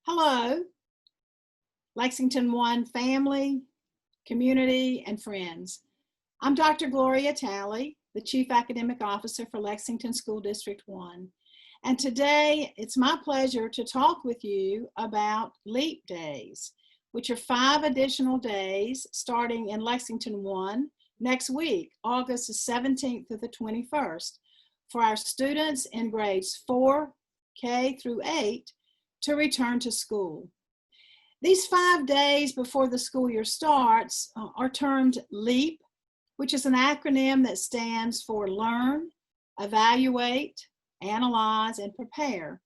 Hello, Lexington One family, community, and friends. I'm Dr. Gloria Talley, the Chief Academic Officer for Lexington School District 1. And today it's my pleasure to talk with you about Leap Days, which are 5 additional days starting in Lexington 1 next week, August the 17th to the 21st, for our students in grades 4K through 8 to return to school. These 5 days before the school year starts are termed LEAP, which is an acronym that stands for Learn, Evaluate, Analyze, and Prepare.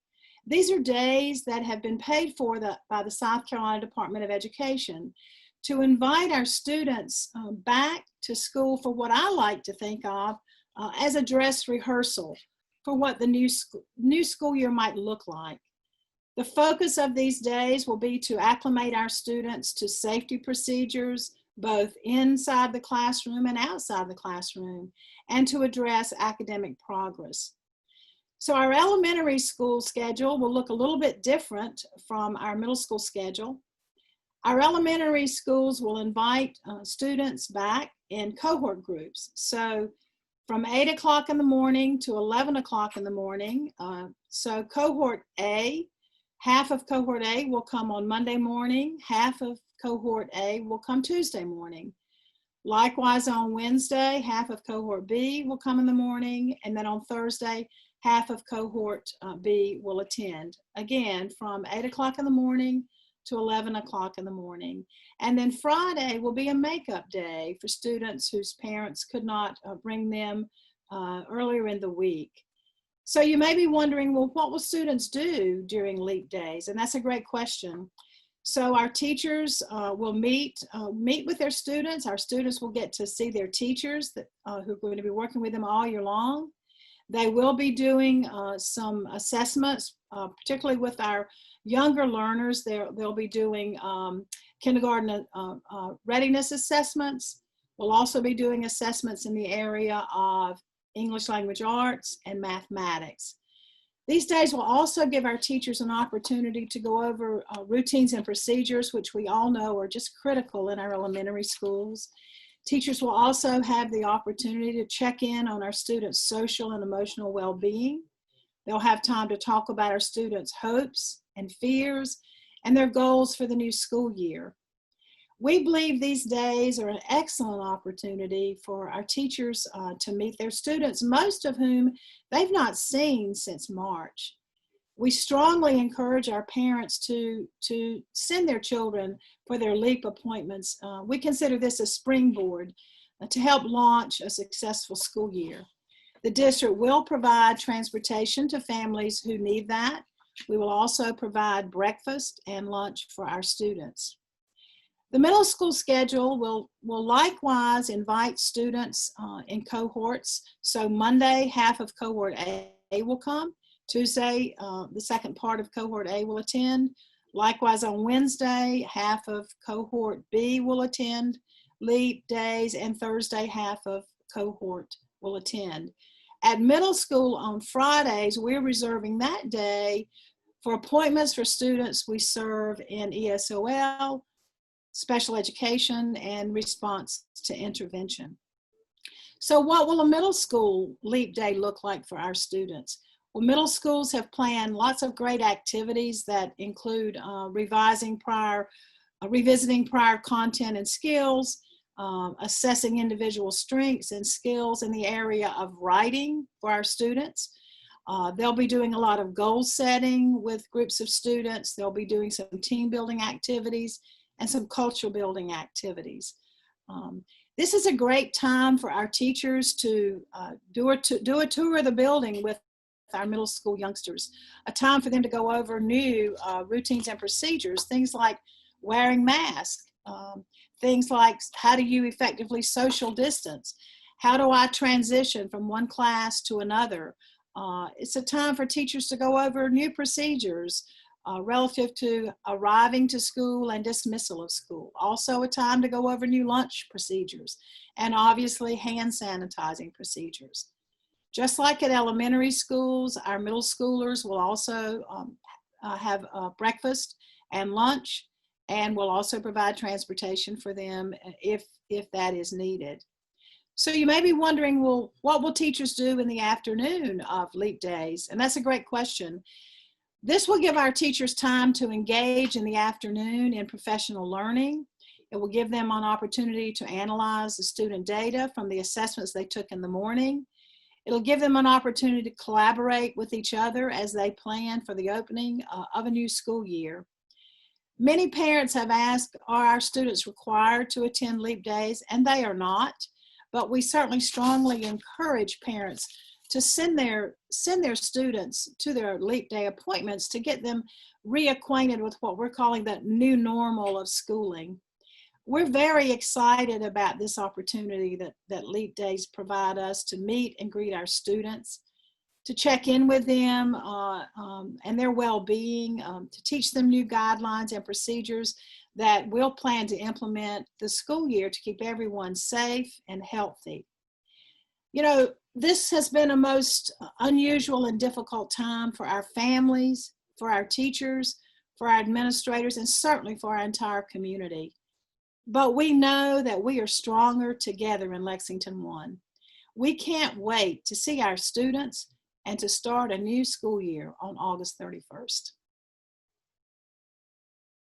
These are days that have been paid for by the South Carolina Department of Education to invite our students back to school for what I like to think of as a dress rehearsal for what the new school year might look like. The focus of these days will be to acclimate our students to safety procedures, both inside the classroom and outside the classroom, and to address academic progress. So our elementary school schedule will look a little bit different from our middle school schedule. Our elementary schools will invite students back in cohort groups. So from 8 o'clock in the morning to 11 o'clock in the morning. So cohort A, half of cohort A will come on Monday morning, half of cohort A will come Tuesday morning. Likewise on Wednesday, half of cohort B will come in the morning, and then on Thursday, half of cohort B will attend. Again, from 8 o'clock in the morning to 11 o'clock in the morning. And then Friday will be a makeup day for students whose parents could not bring them earlier in the week. So you may be wondering, well, what will students do during LEAP days? And that's a great question. So our teachers will meet with their students. Our students will get to see their teachers who are going to be working with them all year long. They will be doing some assessments, particularly with our younger learners. They'll be doing kindergarten readiness assessments. We'll also be doing assessments in the area of English language arts, and mathematics. These days will also give our teachers an opportunity to go over routines and procedures, which we all know are just critical in our elementary schools. Teachers will also have the opportunity to check in on our students' social and emotional well-being. They'll have time to talk about our students' hopes and fears and their goals for the new school year. We believe these days are an excellent opportunity for our teachers to meet their students, most of whom they've not seen since March. We strongly encourage our parents to send their children for their LEAP appointments. We consider this a springboard to help launch a successful school year. The district will provide transportation to families who need that. We will also provide breakfast and lunch for our students. The middle school schedule will likewise invite students in cohorts. So Monday, half of cohort A will come. Tuesday, the second part of cohort A will attend. Likewise on Wednesday, half of cohort B will attend LEAP days, and Thursday, half of cohort will attend. At middle school on Fridays, we're reserving that day for appointments for students we serve in ESOL, special education, and response to intervention. So what will a middle school LEAP day look like for our students? Well, middle schools have planned lots of great activities that include revisiting prior content and skills, assessing individual strengths and skills in the area of writing for our students. They'll be doing a lot of goal setting with groups of students. They'll be doing some team building activities and some culture building activities. This is a great time for our teachers to do a tour of the building with our middle school youngsters, a time for them to go over new routines and procedures, things like wearing masks, things like how do you effectively social distance, how do I transition from one class to another. It's a time for teachers to go over new procedures, relative to arriving to school and dismissal of school. Also a time to go over new lunch procedures and obviously hand sanitizing procedures. Just like at elementary schools, our middle schoolers will also have breakfast and lunch, and we'll also provide transportation for them if that is needed. So you may be wondering, well, what will teachers do in the afternoon of LEAP days? And that's a great question. This will give our teachers time to engage in the afternoon in professional learning. It will give them an opportunity to analyze the student data from the assessments they took in the morning. It'll give them an opportunity to collaborate with each other as they plan for the opening of a new school year. Many parents have asked, are our students required to attend LEAP days? And they are not, but we certainly strongly encourage parents to send their students to their LEAP day appointments to get them reacquainted with what we're calling the new normal of schooling. We're very excited about this opportunity that LEAP days provide us to meet and greet our students, to check in with them and their well-being, to teach them new guidelines and procedures that we'll plan to implement this school year to keep everyone safe and healthy. You know, this has been a most unusual and difficult time for our families, for our teachers, for our administrators, and certainly for our entire community. But we know that we are stronger together in Lexington One. We can't wait to see our students and to start a new school year on August 31st.